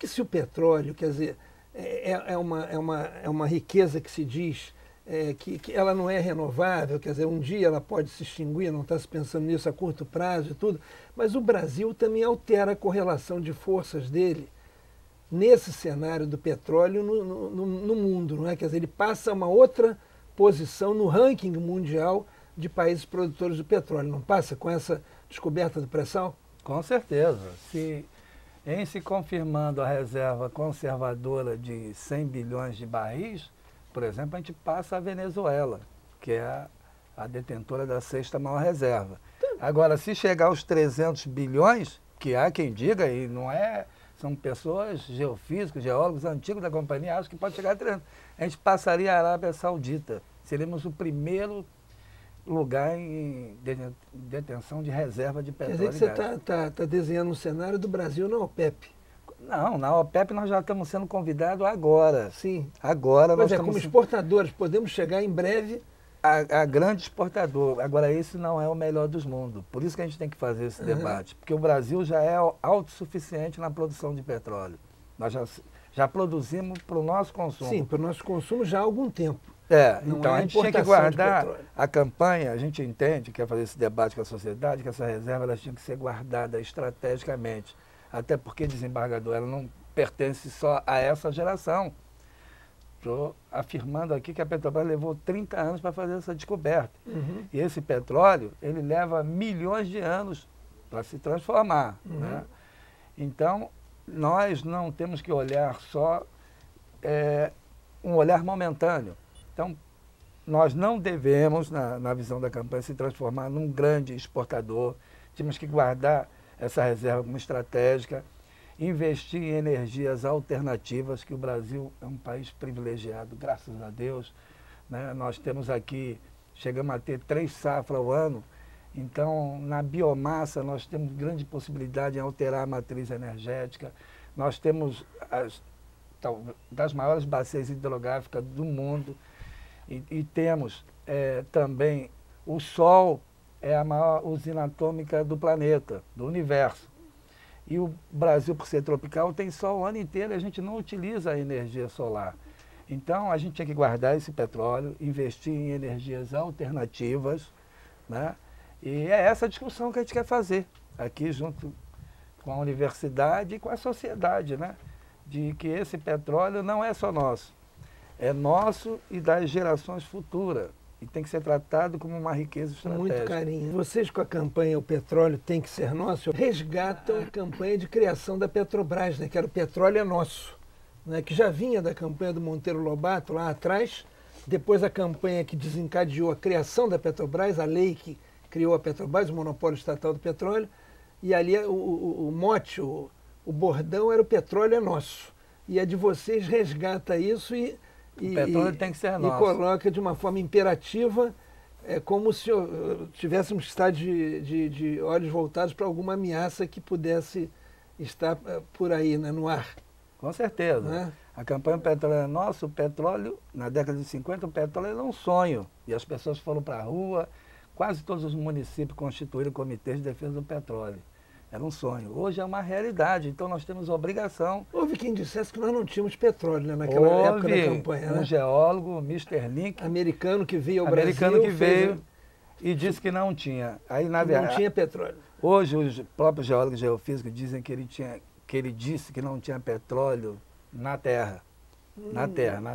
que se o petróleo, quer dizer, é uma riqueza que se diz que ela não é renovável, quer dizer, um dia ela pode se extinguir, não está se pensando nisso a curto prazo e tudo, mas o Brasil também altera a correlação de forças dele nesse cenário do petróleo no mundo, não é? Quer dizer, ele passa a uma outra posição no ranking mundial de países produtores de petróleo, não passa com essa descoberta do pré-sal? Com certeza. Em se confirmando a reserva conservadora de 100 bilhões de barris, por exemplo, a gente passa a Venezuela, que é a detentora da sexta maior reserva. Agora, se chegar aos 300 bilhões, que há quem diga, e não é, são pessoas geofísicos, geólogos antigos da companhia, acham que pode chegar a 300. A gente passaria a Arábia Saudita. Seríamos o primeiro lugar em detenção de reserva de petróleo. Quer dizer que você está desenhando um cenário do Brasil na OPEP. Não, na OPEP nós já estamos sendo convidados agora. Sim. Agora Mas nós estamos... como exportadores, podemos chegar em breve... A grande exportador. Agora, esse não é o melhor dos mundos. Por isso que a gente tem que fazer esse debate. Porque o Brasil já é autossuficiente na produção de petróleo. Nós já produzimos para o nosso consumo. Sim, para o nosso consumo já há algum tempo. Então a gente tinha que guardar a campanha, a gente entende, quer fazer esse debate com a sociedade, que essa reserva elas tinha que ser guardada estrategicamente. Até porque, desembargador, ela não pertence só a essa geração. Estou afirmando aqui que a Petrobras levou 30 anos para fazer essa descoberta. E esse petróleo, ele leva milhões de anos para se transformar. Né? Então, nós não temos que olhar só um olhar momentâneo. Então, nós não devemos, na visão da campanha, se transformar num grande exportador. Temos que guardar essa reserva como estratégica, investir em energias alternativas, que o Brasil é um país privilegiado, graças a Deus. Né? Nós temos aqui, chegamos a ter 3 safras ao ano, então na biomassa nós temos grande possibilidade em alterar a matriz energética. Nós temos das maiores bacias hidrográficas do mundo e temos também o Sol, é a maior usina atômica do planeta, do universo. E o Brasil, por ser tropical, tem sol o ano inteiro e a gente não utiliza a energia solar. Então, a gente tinha que guardar esse petróleo, investir em energias alternativas, né? E é essa discussão que a gente quer fazer aqui junto com a universidade e com a sociedade, né? De que esse petróleo não é só nosso, é nosso e das gerações futuras. E tem que ser tratado como uma riqueza estratégica. Muito carinho. Vocês, com a campanha O Petróleo Tem Que Ser Nosso, resgatam a campanha de criação da Petrobras, né, que era o petróleo é nosso, né, que já vinha da campanha do Monteiro Lobato lá atrás, depois a campanha que desencadeou a criação da Petrobras, a lei que criou a Petrobras, o monopólio estatal do petróleo, e ali o mote, o bordão era o petróleo é nosso. E a de vocês resgata isso o petróleo tem que ser nosso. E coloca de uma forma imperativa, como se tivéssemos que estar de olhos voltados para alguma ameaça que pudesse estar por aí, né, no ar. Com certeza. Né? A campanha Petróleo é Nosso, o petróleo, na década de 50, o petróleo era um sonho. E as pessoas foram para a rua, quase todos os municípios constituíram comitês de defesa do petróleo. Era um sonho. Hoje é uma realidade, então nós temos obrigação. Houve quem dissesse que nós não tínhamos petróleo, né, naquela época da campanha. Um geólogo, Mr. Link, americano que veio ao americano Brasil. Que veio e disse que não tinha. Aí, na verdade, não tinha petróleo. Hoje, os próprios geólogos geofísicos dizem que ele disse que não tinha petróleo na Terra. Na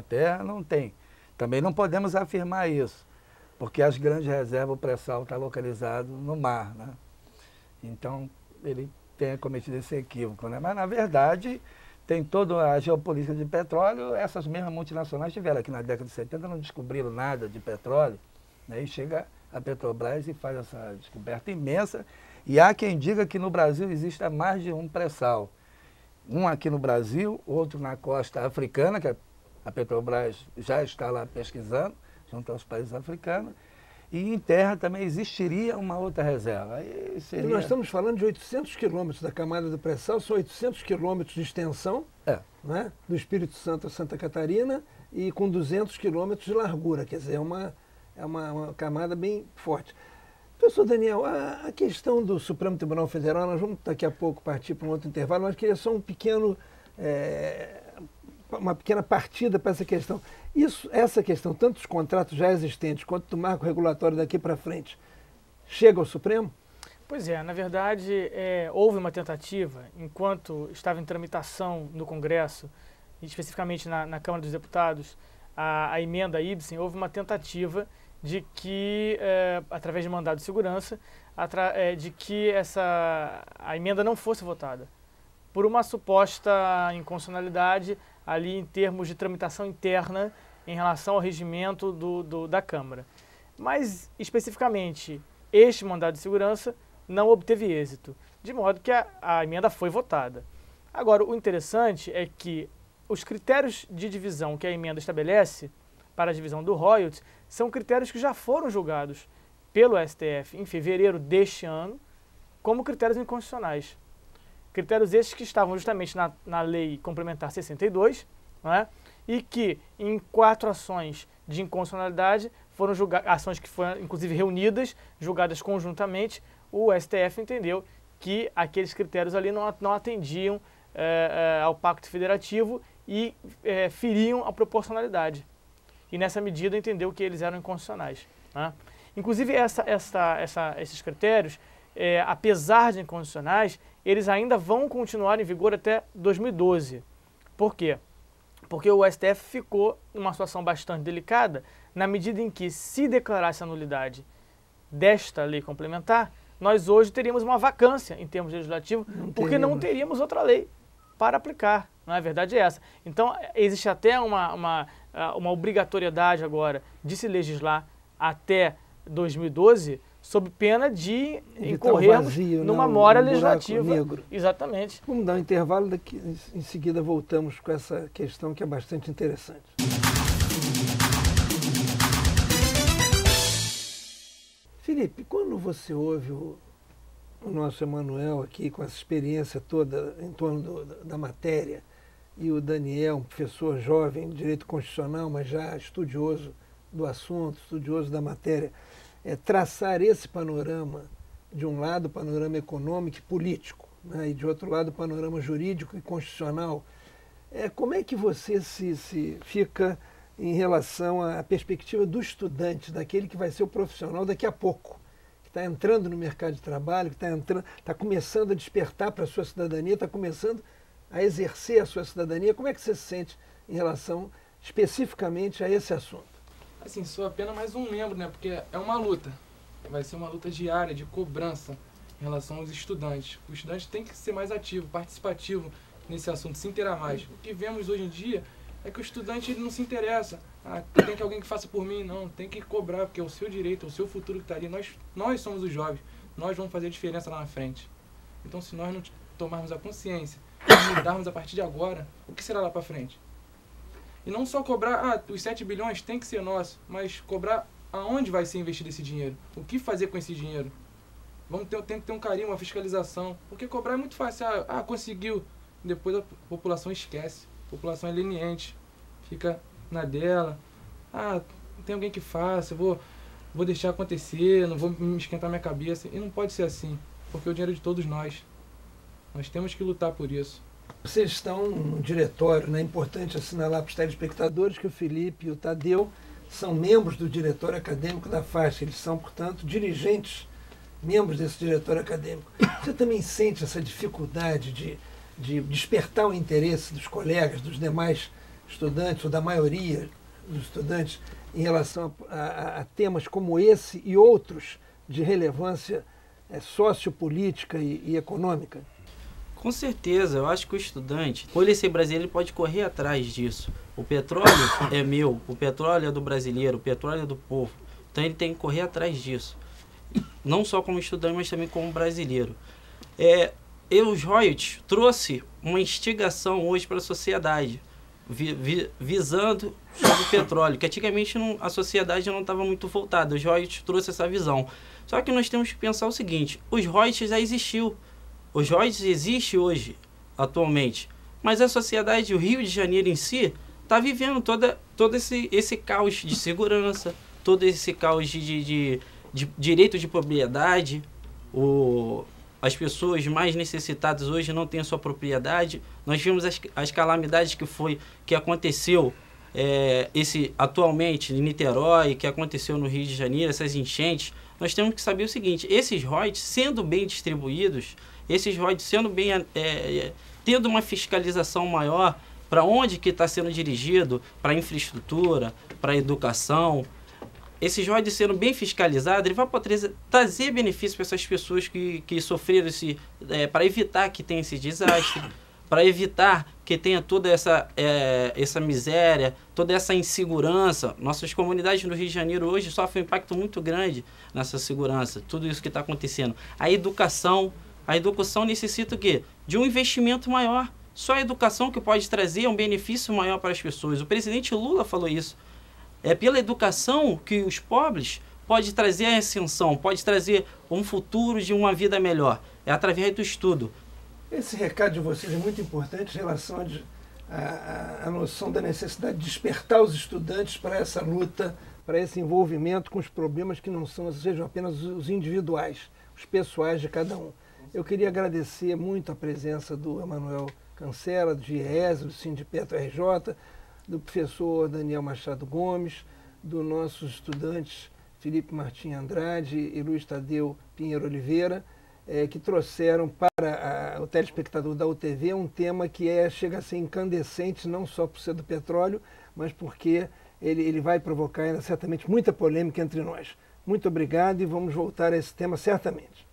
Terra não tem. Também não podemos afirmar isso, porque as grandes reservas, o pré-sal está localizado no mar. Né? Então, ele tenha cometido esse equívoco, né? Mas, na verdade, tem toda a geopolítica de petróleo. Essas mesmas multinacionais estiveram aqui na década de 70, não descobriram nada de petróleo, né? E chega a Petrobras e faz essa descoberta imensa. E há quem diga que no Brasil existe mais de um pré-sal. Um aqui no Brasil, outro na costa africana, que a Petrobras já está lá pesquisando, junto aos países africanos. E em terra também existiria uma outra reserva. Aí seria... E nós estamos falando de 800 quilômetros da camada do pré-sal, são 800 quilômetros de extensão, né, do Espírito Santo a Santa Catarina, e com 200 quilômetros de largura, quer dizer, é uma camada bem forte. Professor Daniel, a questão do Supremo Tribunal Federal, nós vamos daqui a pouco partir para um outro intervalo, mas queria só um pequeno uma pequena partida para essa questão. Essa questão, tanto dos contratos já existentes quanto do marco regulatório daqui para frente, chega ao Supremo? Pois é, na verdade, houve uma tentativa, enquanto estava em tramitação no Congresso, especificamente na Câmara dos Deputados, a emenda Ibsen, houve uma tentativa de que, através de mandado de segurança, de que a emenda não fosse votada, por uma suposta inconstitucionalidade ali em termos de tramitação interna em relação ao regimento da Câmara. Mas, especificamente, este mandado de segurança não obteve êxito, de modo que a emenda foi votada. Agora, o interessante é que os critérios de divisão que a emenda estabelece para a divisão do royalties são critérios que já foram julgados pelo STF em fevereiro deste ano como critérios inconstitucionais. Critérios esses que estavam justamente na Lei Complementar 62, não é? E que em 4 ações de inconstitucionalidade foram julgadas, ações que foram inclusive reunidas, julgadas conjuntamente, o STF entendeu que aqueles critérios ali não atendiam ao Pacto Federativo e feriam a proporcionalidade. E nessa medida entendeu que eles eram inconstitucionais. Né? Inclusive esses critérios, apesar de inconstitucionais, eles ainda vão continuar em vigor até 2012. Por quê? Porque o STF ficou numa situação bastante delicada, na medida em que, se declarasse a nulidade desta lei complementar, nós hoje teríamos uma vacância em termos legislativos, porque não teríamos outra lei para aplicar. Não é? A verdade é essa. Então, existe até uma obrigatoriedade agora de se legislar até 2012, sob pena de incorrermos numa mora legislativa. Negro. Exatamente. Vamos dar um intervalo, daqui, em seguida voltamos com essa questão que é bastante interessante. Felipe, quando você ouve o nosso Emanuel aqui com essa experiência toda em torno da matéria, e o Daniel, um professor jovem de direito constitucional, mas já estudioso do assunto, estudioso da matéria, traçar esse panorama, de um lado o panorama econômico e político, né, e de outro lado o panorama jurídico e constitucional, como é que você se fica em relação à perspectiva do estudante, daquele que vai ser o profissional daqui a pouco, que está entrando no mercado de trabalho, que está começando a despertar para a sua cidadania, está começando a exercer a sua cidadania? Como é que você se sente em relação especificamente a esse assunto? Assim, sou apenas mais um membro, né? Porque é uma luta. Vai ser uma luta diária, de cobrança em relação aos estudantes. O estudante tem que ser mais ativo, participativo nesse assunto, se inteirar mais. O que vemos hoje em dia é que o estudante ele não se interessa. Tem que alguém que faça por mim, não. Tem que cobrar, porque é o seu direito, é o seu futuro que está ali. Nós somos os jovens. Nós vamos fazer a diferença lá na frente. Então, se nós não tomarmos a consciência e mudarmos a partir de agora, o que será lá para frente? E não só cobrar, os 7 bilhões tem que ser nosso, mas cobrar aonde vai ser investido esse dinheiro, o que fazer com esse dinheiro. Tem que ter um carinho, uma fiscalização, porque cobrar é muito fácil, conseguiu, depois a população esquece, a população é leniente, fica na dela, tem alguém que faça, vou deixar acontecer, não vou me esquentar minha cabeça, e não pode ser assim, porque o dinheiro é de todos nós temos que lutar por isso. Vocês estão no diretório, né? É importante assinalar para os telespectadores que o Felipe e o Tadeu são membros do diretório acadêmico da FASC. Eles são, portanto, dirigentes, membros desse diretório acadêmico. Você também sente essa dificuldade de despertar o interesse dos colegas, dos demais estudantes, ou da maioria dos estudantes, em relação a temas como esse e outros de relevância sociopolítica e econômica? Com certeza, eu acho que o estudante, por ele ser brasileiro, ele pode correr atrás disso. O petróleo é meu, o petróleo é do brasileiro, o petróleo é do povo. Então ele tem que correr atrás disso. Não só como estudante, mas também como brasileiro. Os royalties trouxe uma instigação hoje para a sociedade, visando sobre o petróleo, que antigamente a sociedade não estava muito voltada. Os royalties trouxe essa visão. Só que nós temos que pensar o seguinte, os royalties já existiu. Os royalties existem hoje, atualmente, mas a sociedade, o Rio de Janeiro em si, está vivendo todo esse caos de segurança, todo esse caos de direito de propriedade. as pessoas mais necessitadas hoje não têm a sua propriedade. Nós vimos as calamidades que aconteceu atualmente em Niterói, que aconteceu no Rio de Janeiro, essas enchentes. Nós temos que saber o seguinte: esses royalties sendo bem distribuídos, esses royalties sendo bem tendo uma fiscalização maior para onde que está sendo dirigido, para a infraestrutura, para a educação, esses royalties sendo bem fiscalizados, ele vai trazer benefícios para essas pessoas que sofreram para evitar que tenha esse desastre, para evitar que tenha toda essa miséria, toda essa insegurança. Nossas comunidades no Rio de Janeiro hoje sofrem um impacto muito grande nessa segurança, tudo isso que está acontecendo. A educação necessita o quê? De um investimento maior. Só a educação que pode trazer um benefício maior para as pessoas. O presidente Lula falou isso. É pela educação que os pobres pode trazer a ascensão, pode trazer um futuro de uma vida melhor. É através do estudo. Esse recado de vocês é muito importante em relação à noção da necessidade de despertar os estudantes para essa luta, para esse envolvimento com os problemas que não sejam apenas os individuais, os pessoais de cada um. Eu queria agradecer muito a presença do Emanuel Cancela, do GIES, do Sindipetro RJ, do professor Daniel Machado Gomes, dos nossos estudantes Felipe Martim Andrade e Luiz Tadeu Pinheiro Oliveira, que trouxeram para o telespectador da UTV um tema que chega a ser incandescente, não só por ser do petróleo, mas porque ele vai provocar certamente muita polêmica entre nós. Muito obrigado e vamos voltar a esse tema certamente.